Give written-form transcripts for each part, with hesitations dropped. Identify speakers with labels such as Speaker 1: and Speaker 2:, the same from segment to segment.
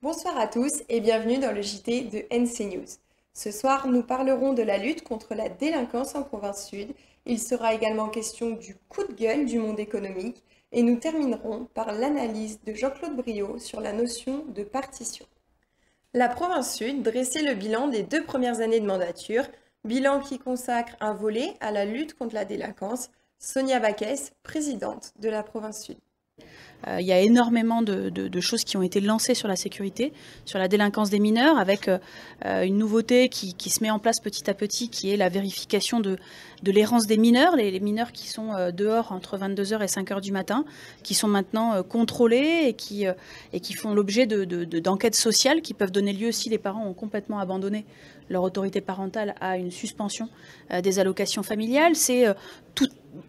Speaker 1: Bonsoir à tous et bienvenue dans le JT de NC News. Ce soir, nous parlerons de la lutte contre la délinquance en province sud. Il sera également question du coup de gueule du monde économique et nous terminerons par l'analyse de Jean-Claude Briot sur la notion de partition. La province sud dressait le bilan des 2 premières années de mandature, bilan qui consacre un volet à la lutte contre la délinquance. Sonia Baquès, présidente de la province sud.
Speaker 2: Il y a énormément de choses qui ont été lancées sur la sécurité, sur la délinquance des mineurs, avec une nouveauté qui se met en place petit à petit, qui est la vérification de l'errance des mineurs, les mineurs qui sont dehors entre 22h et 5h du matin, qui sont maintenant contrôlés et qui font l'objet d'enquêtes sociales qui peuvent donner lieu, si les parents ont complètement abandonné leur autorité parentale, à une suspension des allocations familiales. C'est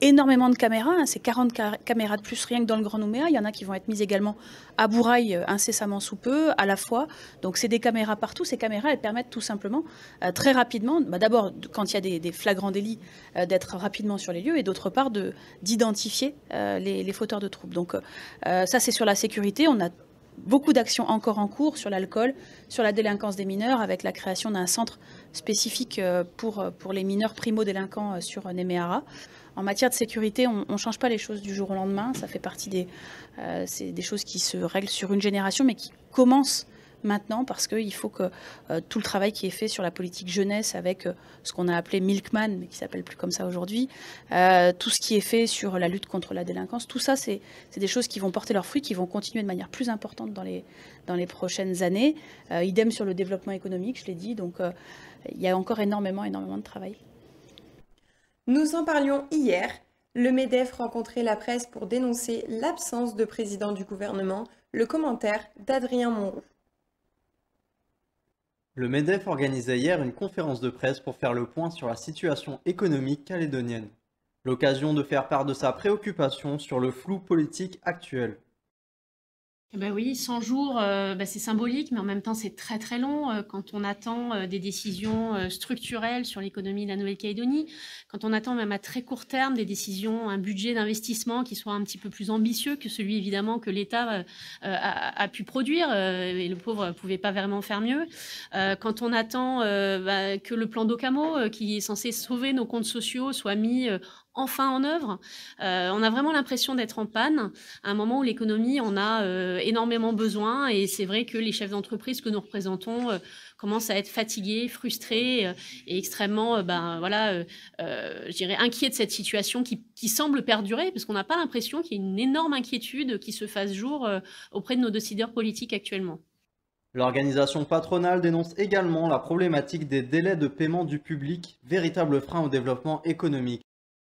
Speaker 2: énormément de caméras, hein, c'est 40 caméras de plus rien que dans le Grand Nouméa. Il y en a qui vont être mises également à Bourail incessamment sous peu, à la fois. Donc c'est des caméras partout. Ces caméras, elles permettent tout simplement, très rapidement, d'abord quand il y a des flagrants délits, d'être rapidement sur les lieux, et d'autre part d'identifier les fauteurs de troubles. Donc ça, c'est sur la sécurité. On a beaucoup d'actions encore en cours sur l'alcool, sur la délinquance des mineurs, avec la création d'un centre spécifique pour les mineurs primo-délinquants sur Néméara. En matière de sécurité, on ne change pas les choses du jour au lendemain. Ça fait partie c'est des choses qui se règlent sur une génération, mais qui commencent maintenant, parce qu'il faut que tout le travail qui est fait sur la politique jeunesse, avec ce qu'on a appelé Milkman, mais qui ne s'appelle plus comme ça aujourd'hui, tout ce qui est fait sur la lutte contre la délinquance, tout ça, c'est des choses qui vont porter leurs fruits, qui vont continuer de manière plus importante dans les prochaines années. Idem sur le développement économique, je l'ai dit, donc il y a encore énormément de travail.
Speaker 1: Nous en parlions hier. Le MEDEF rencontrait la presse pour dénoncer l'absence de président du gouvernement. Le commentaire d'Adrien Monroux.
Speaker 3: Le MEDEF organisait hier une conférence de presse pour faire le point sur la situation économique calédonienne. L'occasion de faire part de sa préoccupation sur le flou politique actuel.
Speaker 4: Eh ben oui, 100 jours, c'est symbolique, mais en même temps, c'est très très long quand on attend des décisions structurelles sur l'économie de la Nouvelle-Calédonie, quand on attend même à très court terme des décisions, un budget d'investissement qui soit un petit peu plus ambitieux que celui évidemment que l'État a pu produire, et le pauvre ne pouvait pas vraiment faire mieux. Quand on attend que le plan d'Ocamo, qui est censé sauver nos comptes sociaux, soit mis enfin en œuvre. On a vraiment l'impression d'être en panne à un moment où l'économie en a énormément besoin, et c'est vrai que les chefs d'entreprise que nous représentons commencent à être fatigués, frustrés et extrêmement je dirais inquiets de cette situation qui semble perdurer, parce qu'on n'a pas l'impression qu'il y ait une énorme inquiétude qui se fasse jour auprès de nos décideurs politiques actuellement.
Speaker 3: L'organisation patronale dénonce également la problématique des délais de paiement du public, véritable frein au développement économique.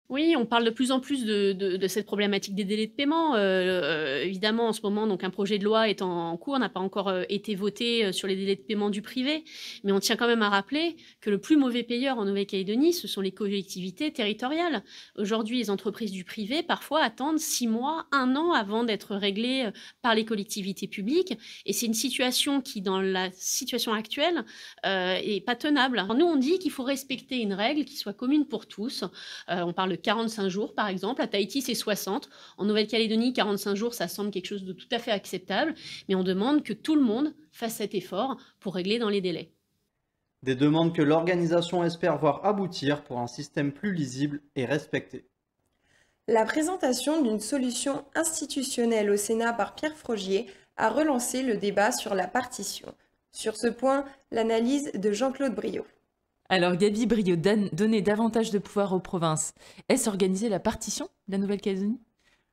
Speaker 4: Oui, on parle de plus en plus de cette problématique des délais de paiement. Évidemment, en ce moment, donc un projet de loi est en cours, n'a pas encore été voté sur les délais de paiement du privé, mais on tient quand même à rappeler que le plus mauvais payeur en Nouvelle-Calédonie, ce sont les collectivités territoriales. Aujourd'hui, les entreprises du privé, parfois, attendent 6 mois, 1 an avant d'être réglées par les collectivités publiques, et c'est une situation qui, dans la situation actuelle, est pas tenable. Alors, nous, on dit qu'il faut respecter une règle qui soit commune pour tous. On parle de 45 jours, par exemple. À Tahiti, c'est 60. En Nouvelle-Calédonie, 45 jours, ça semble quelque chose de tout à fait acceptable. Mais on demande que tout le monde fasse cet effort pour régler dans les délais.
Speaker 3: Des demandes que l'organisation espère voir aboutir pour un système plus lisible et respecté.
Speaker 1: La présentation d'une solution institutionnelle au Sénat par Pierre Frogier a relancé le débat sur la partition. Sur ce point, l'analyse de Jean-Claude Briot.
Speaker 5: Alors Gaby Briot, donner davantage de pouvoir aux provinces, est-ce organiser la partition de la Nouvelle-Calédonie?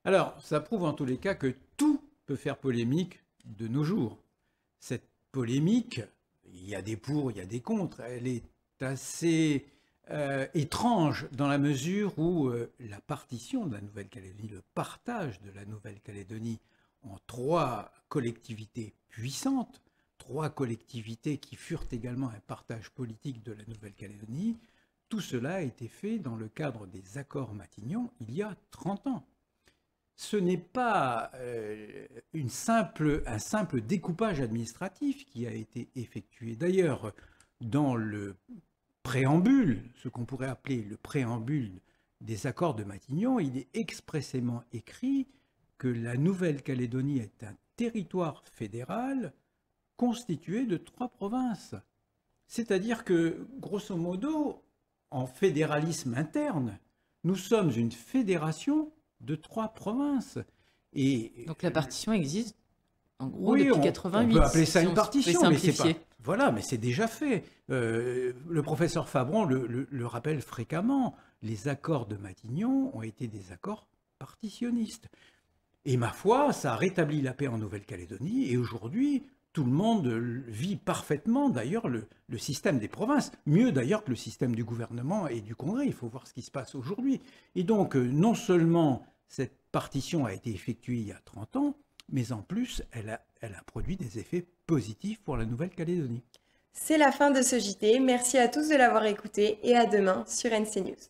Speaker 6: Alors, ça prouve en tous les cas que tout peut faire polémique de nos jours. Cette polémique, il y a des pour, il y a des contre, elle est assez étrange dans la mesure où la partition de la Nouvelle-Calédonie, le partage de la Nouvelle-Calédonie en 3 collectivités puissantes, 3 collectivités qui furent également un partage politique de la Nouvelle-Calédonie, tout cela a été fait dans le cadre des accords Matignon il y a 30 ans. Ce n'est pas un simple découpage administratif qui a été effectué. D'ailleurs, dans le préambule, ce qu'on pourrait appeler le préambule des accords de Matignon, il est expressément écrit que la Nouvelle-Calédonie est un territoire fédéral constituée de 3 provinces. C'est-à-dire que, grosso modo, en fédéralisme interne, nous sommes une fédération de 3 provinces. Et
Speaker 5: Donc la partition existe en gros
Speaker 6: oui,
Speaker 5: depuis
Speaker 6: on
Speaker 5: 88.
Speaker 6: peut appeler ça
Speaker 5: si
Speaker 6: une
Speaker 5: on
Speaker 6: partition,
Speaker 5: peut
Speaker 6: mais c'est pas.
Speaker 5: simplifier.
Speaker 6: Voilà, mais c'est déjà fait. Le professeur Fabron le rappelle fréquemment. Les accords de Matignon ont été des accords partitionnistes. Et ma foi, ça a rétabli la paix en Nouvelle-Calédonie. Et aujourd'hui, tout le monde vit parfaitement, d'ailleurs, le système des provinces. Mieux d'ailleurs que le système du gouvernement et du Congrès. Il faut voir ce qui se passe aujourd'hui. Et donc, non seulement cette partition a été effectuée il y a 30 ans, mais en plus, elle a produit des effets positifs pour la Nouvelle-Calédonie.
Speaker 1: C'est la fin de ce JT. Merci à tous de l'avoir écouté et à demain sur NC News.